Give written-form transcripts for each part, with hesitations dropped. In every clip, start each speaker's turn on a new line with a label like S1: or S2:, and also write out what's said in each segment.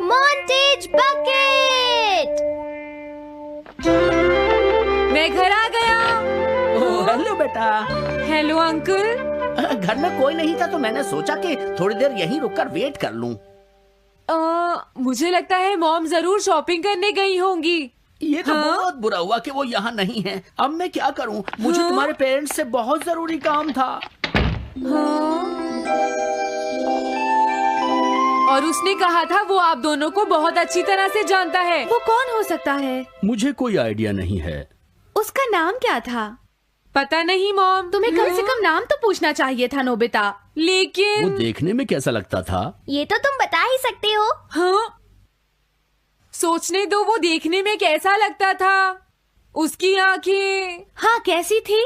S1: Montage bucket.
S2: मैं घर आ गया।
S3: ओह, हेलो बेटा।
S2: Hello uncle.
S3: घर में कोई नहीं था तो मैंने सोचा कि थोड़ी देर यहीं रुककर वेट कर लूं।
S2: मुझे लगता है मॉम जरूर शॉपिंग करने गई होंगी।
S3: ये तो
S2: हाँ?
S3: बहुत बुरा हुआ कि वो यहाँ नहीं है। अब मैं क्या करूं? मुझे
S2: हाँ?
S3: तुम्हारे पेरेंट्स से बहुत जरूरी काम था।
S2: हाँ? और उसने कहा था वो आप दोनों को बहुत अच्छी तरह से जानता है।
S4: वो कौन हो सकता है?
S3: मुझे कोई आइडिया नहीं है।
S4: उसका नाम क्या था?
S2: पता नहीं मॉम।
S4: तुम्हें कम से कम नाम तो पूछना चाहिए था नोबिता।
S3: वो
S2: लेकिन
S3: देखने में कैसा लगता था?
S1: ये तो तुम बता ही सकते हो।
S2: हाँ? सोचने दो, वो देखने में कैसा लगता था। उसकी आंखें।
S4: हाँ, कैसी थी?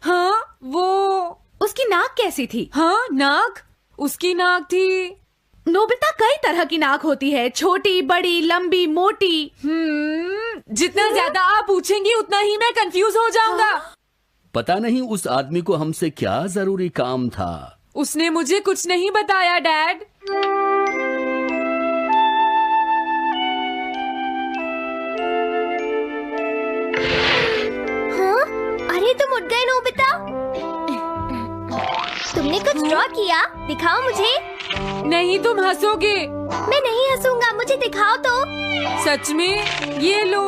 S2: हाँ वो।
S4: उसकी नाक कैसी थी?
S2: हाँ नाक। उसकी नाक थी।
S4: नोबिता, कई तरह की नाक होती है, छोटी, बड़ी, लंबी, मोटी।
S2: जितना ज्यादा आप पूछेंगी उतना ही मैं कंफ्यूज हो जाऊंगा।
S3: पता नहीं उस आदमी को हमसे क्या जरूरी काम था।
S2: उसने मुझे कुछ नहीं बताया डैड।
S1: हाँ? अरे तुम उठ गए नोबिता। तुमने कुछ ड्रॉ किया? दिखाओ मुझे।
S2: नहीं, तुम हंसोगे।
S1: मैं नहीं हंसूंगा, मुझे दिखाओ तो।
S2: सच में? ये लो।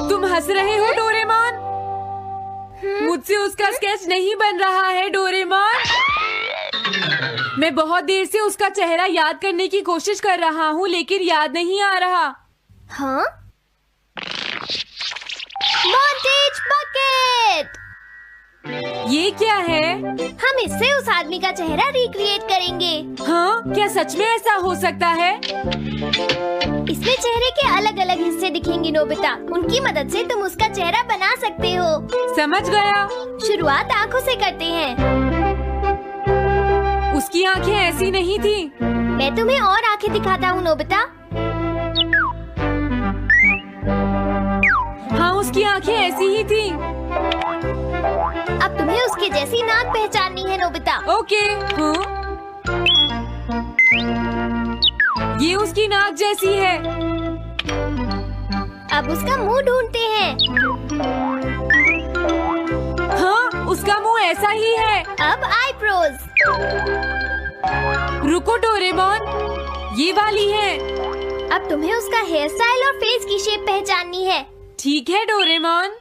S2: तुम हंस रहे हो डोरेमोन? मुझसे उसका स्केच नहीं बन रहा है डोरेमोन। मैं बहुत देर से उसका चेहरा याद करने की कोशिश कर रहा हूँ लेकिन याद नहीं आ रहा।
S1: हाँ? Montage bucket.
S2: ये क्या है?
S1: हम इससे उस आदमी का चेहरा रिक्रिएट करेंगे।
S2: हाँ? क्या सच में ऐसा हो सकता है?
S1: इसमें चेहरे के अलग अलग हिस्से दिखेंगे नोबिता। उनकी मदद से तुम उसका चेहरा बना सकते हो।
S2: समझ गया।
S1: शुरुआत आँखों से करते हैं।
S2: उसकी आंखें ऐसी नहीं थी।
S1: मैं तुम्हें और आँखें दिखाता हूँ नोबिता।
S2: हाँ, उसकी आंखें ऐसी ही थी।
S1: अब तुम्हें उसके जैसी नाक पहचाननी है नोबिता।
S2: ओके। हाँ? ये उसकी नाक जैसी है।
S1: अब उसका मुंह ढूंढते हैं।
S2: हाँ, उसका मुंह ऐसा ही है।
S1: अब आईब्रोज।
S2: रुको डोरेमोन, ये वाली है।
S1: अब तुम्हें उसका हेयर स्टाइल और फेस की शेप पहचाननी है।
S2: ठीक है डोरेमोन।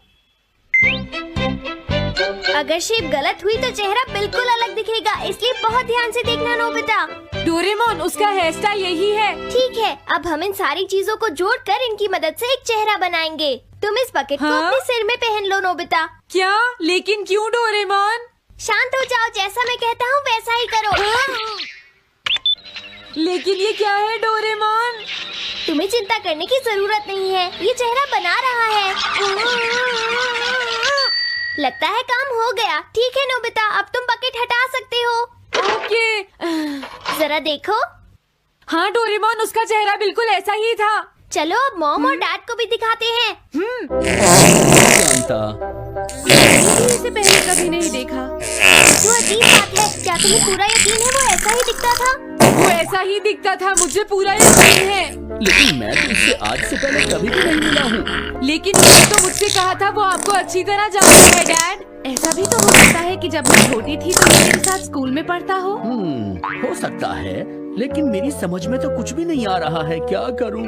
S1: अगर शेप गलत हुई तो चेहरा बिल्कुल अलग दिखेगा, इसलिए बहुत ध्यान से देखना नोबिता।
S2: डोरेमोन, उसका हेयर स्टाइल यही है।
S1: ठीक है, अब हम इन सारी चीजों को जोड़कर इनकी मदद से एक चेहरा बनाएंगे। तुम इस बकेट को
S2: हाँ?
S1: अपने सिर में पहन लो नोबिता।
S2: क्या? लेकिन क्यों डोरेमोन?
S1: शांत हो जाओ, जैसा मैं कहता हूँ वैसा ही करो।
S2: लेकिन ये क्या है डोरेमोन?
S1: तुम्हें चिंता करने की जरूरत नहीं है, ये चेहरा बना रहा है। लगता है काम हो गया। ठीक है नोबिता, अब तुम बकेट हटा सकते हो।
S2: ओके।
S1: जरा देखो।
S2: हाँ डोरेमोन, उसका चेहरा बिल्कुल ऐसा ही था।
S1: चलो अब मॉम और डैड को भी दिखाते हैं।
S3: जानता।
S4: इसे पहले कभी नहीं देखा।
S1: तो अजीब बात है, क्या तुम्हें पूरा यकीन है वो ऐसा ही दिखता था?
S2: वो ऐसा ही दिखता था, मुझे पूरा यकीन है।
S3: लेकिन मैं तो इससे आज से पहले कभी भी नहीं मिला हूँ।
S2: लेकिन मैंने तो मुझसे कहा था वो आपको अच्छी तरह जानता है डैड।
S4: ऐसा भी तो हो सकता है कि जब मैं छोटी थी तो मेरे साथ स्कूल में पढ़ता हो।
S3: हो सकता है, लेकिन मेरी समझ में तो कुछ भी नहीं आ रहा है। क्या करूँ?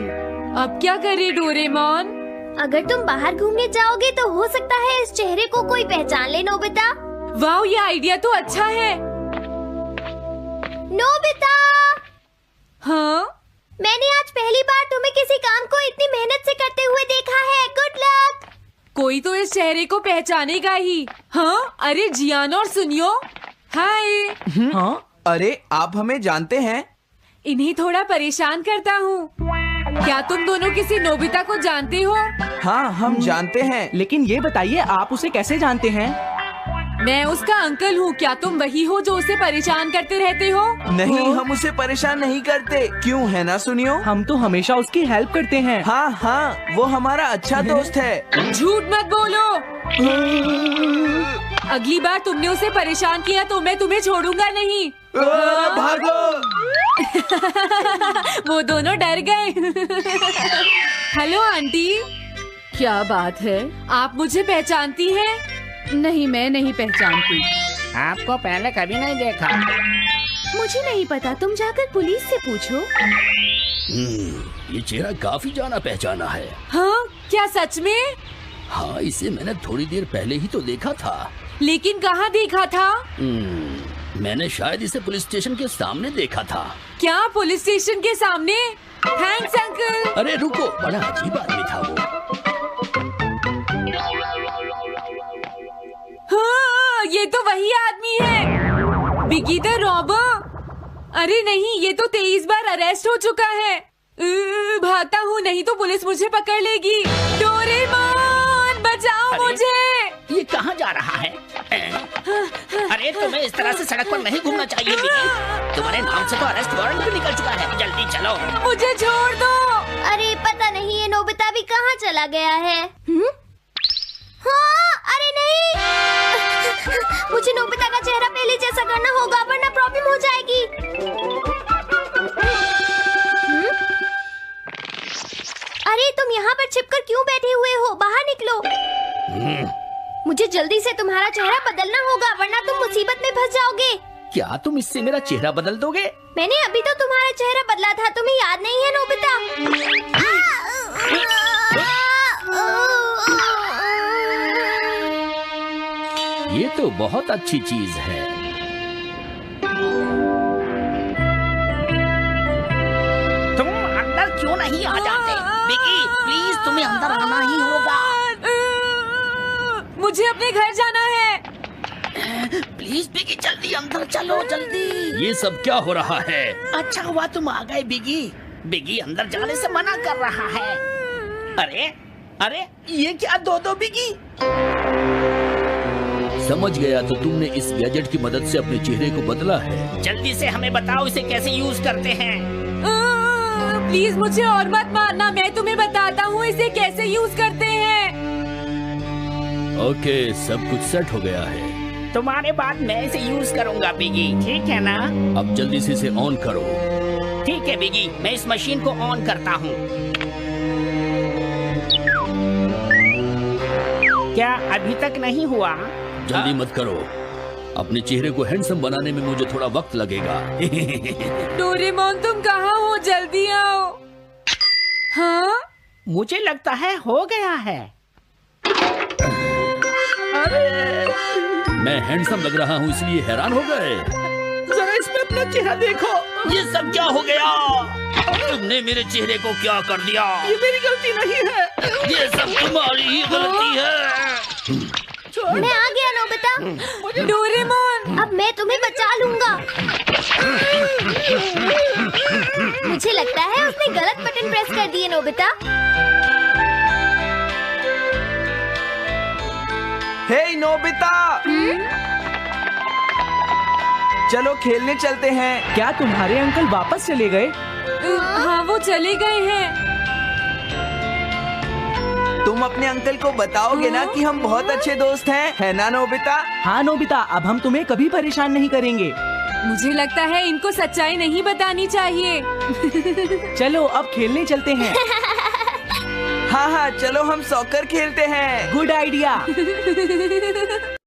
S2: अब क्या करे डोरेमोन?
S1: अगर तुम बाहर घूमने जाओगे तो हो सकता है इस चेहरे को कोई पहचान ले नोबिता।
S2: वाह, ये आइडिया तो अच्छा है।
S1: नोबिता,
S2: हाँ?
S1: मैंने आज पहली बार तुम्हें किसी काम को इतनी मेहनत से करते हुए देखा है। Good luck.
S2: कोई तो इस चेहरे को पहचानेगा ही। हाँ? अरे जियान और सुनियो, हाय।
S5: हाँ? अरे आप हमें जानते हैं?
S2: इन्हें थोड़ा परेशान करता हूँ। क्या तुम दोनों किसी नोबिता को जानते हो?
S5: हाँ, हम जानते हैं, लेकिन ये बताइए आप उसे कैसे जानते हैं?
S2: मैं उसका अंकल हूँ। क्या तुम वही हो जो उसे परेशान करते रहते हो?
S5: नहीं, हम उसे परेशान नहीं करते। क्यों, है ना सुनियो?
S6: हम तो हमेशा उसकी हेल्प करते हैं।
S5: हाँ हाँ, वो हमारा अच्छा दोस्त है।
S2: झूठ मत बोलो। अगली बार तुमने उसे परेशान किया तो मैं तुम्हें छोड़ूंगा नहीं।
S5: भागो।
S2: वो दोनों डर गए। हेलो आंटी,
S4: क्या बात है?
S2: आप मुझे पहचानती हैं?
S4: नहीं, मैं नहीं पहचानती।
S7: आपको पहले कभी नहीं देखा।
S1: मुझे नहीं पता, तुम जाकर पुलिस से पूछो।
S3: ये चेहरा काफी जाना पहचाना है।
S2: हाँ, क्या सच में?
S3: हाँ, इसे मैंने थोड़ी देर पहले ही तो देखा था।
S2: लेकिन कहाँ देखा था?
S3: मैंने शायद इसे पुलिस स्टेशन के सामने देखा था।
S2: क्या पुलिस स्टेशन के सामने? Thanks uncle.
S3: अरे रुको, बड़ा अजीब आदमी था वो।
S2: हाँ, ये तो वही आदमी है, बिगी द रॉबर। अरे नहीं, ये तो 23 बार अरेस्ट हो चुका है। भागता हूँ, नहीं तो पुलिस मुझे पकड़ लेगी। डोरेमोन, बचाओ मुझे।
S7: ये कहाँ जा रहा है? अरे तुम्हें इस तरह से सड़क पर नहीं घूमना चाहिए बिगी। तुम्हारे नाम से तो अरेस्ट वारंट भी निकल चुका है। जल्दी चलो।
S2: मुझे छोड़ दो।
S1: अरे पता नहीं ये नोबिता भी कहाँ चला गया है। हाँ, अरे नहीं। मुझे नोबिता का चेहरा पहले जैसा करना होगा, वरना प्रॉब्लम हो जाएगी। अरे तुम यहाँ पर छिपकर क्यों बैठे हुए हो? बाहर निकलो। मुझे जल्दी से तुम्हारा चेहरा बदलना होगा, वरना तुम मुसीबत में फंस जाओगे।
S3: क्या तुम इससे मेरा चेहरा बदल दोगे?
S1: मैंने अभी तो तुम्हारा चेहरा बदला था, तुम्हें याद नहीं है नोबिता?
S3: ये तो बहुत अच्छी चीज है।
S7: तुम अंदर क्यों नहीं आ जाते? बिगी, प्लीज तुम्हें अंदर आना ही होगा।
S2: मुझे अपने घर जाना है।
S7: प्लीज बिगी, जल्दी अंदर चलो, जल्दी।
S3: ये सब क्या हो रहा है?
S7: अच्छा हुआ तुम आ गए बिगी। बिगी अंदर जाने से मना कर रहा है। अरे अरे, ये क्या दो बिगी?
S3: समझ गया, तो तुमने इस गैजेट की मदद से अपने चेहरे को बदला है।
S7: जल्दी से हमें बताओ इसे कैसे यूज करते हैं।
S2: प्लीज मुझे और मत मारना, मैं तुम्हें बताता हूँ इसे कैसे यूज करते हैं।
S3: ओके, सब कुछ सेट हो गया है।
S7: तुम्हारे बाद मैं इसे यूज करूंगा बिगी, ठीक है ना?
S3: अब जल्दी से इसे ऑन करो।
S7: ठीक है बिगी, मैं इस मशीन को ऑन करता हूँ। क्या अभी तक नहीं हुआ?
S3: जल्दी मत करो, अपने चेहरे को हैंडसम बनाने में मुझे थोड़ा वक्त लगेगा।
S2: डोरेमोन, तुम कहाँ हो? जल्दी आओ। हाँ,
S7: मुझे लगता है हो गया है।
S3: मैं हैंडसम लग रहा हूँ इसलिए हैरान हो गए।
S7: जरा इसमें अपना चेहरा देखो।
S3: ये सब क्या हो गया? तुमने मेरे चेहरे को क्या कर दिया?
S7: ये मेरी गलती नहीं है।
S3: ये सब तुम्हारी ही गलती है।
S1: मैं आ गया नोबिता।
S2: डोरेमोन,
S1: अब मैं तुम्हें बचा लूंगा। मुझे लगता है उसने गलत बटन प्रेस कर दिए नोबिता।
S5: हे नोबिता, चलो खेलने चलते हैं।
S6: क्या तुम्हारे अंकल वापस चले गए?
S2: हाँ, वो चले गए हैं।
S5: तुम अपने अंकल को बताओगे ना कि हम बहुत अच्छे दोस्त हैं, है ना नोबिता?
S6: हाँ नोबिता, अब हम तुम्हें कभी परेशान नहीं करेंगे।
S2: मुझे लगता है इनको सच्चाई नहीं बतानी चाहिए।
S6: चलो अब खेलने चलते हैं।
S5: हाँ हाँ, चलो हम सॉकर खेलते हैं।
S6: Good idea.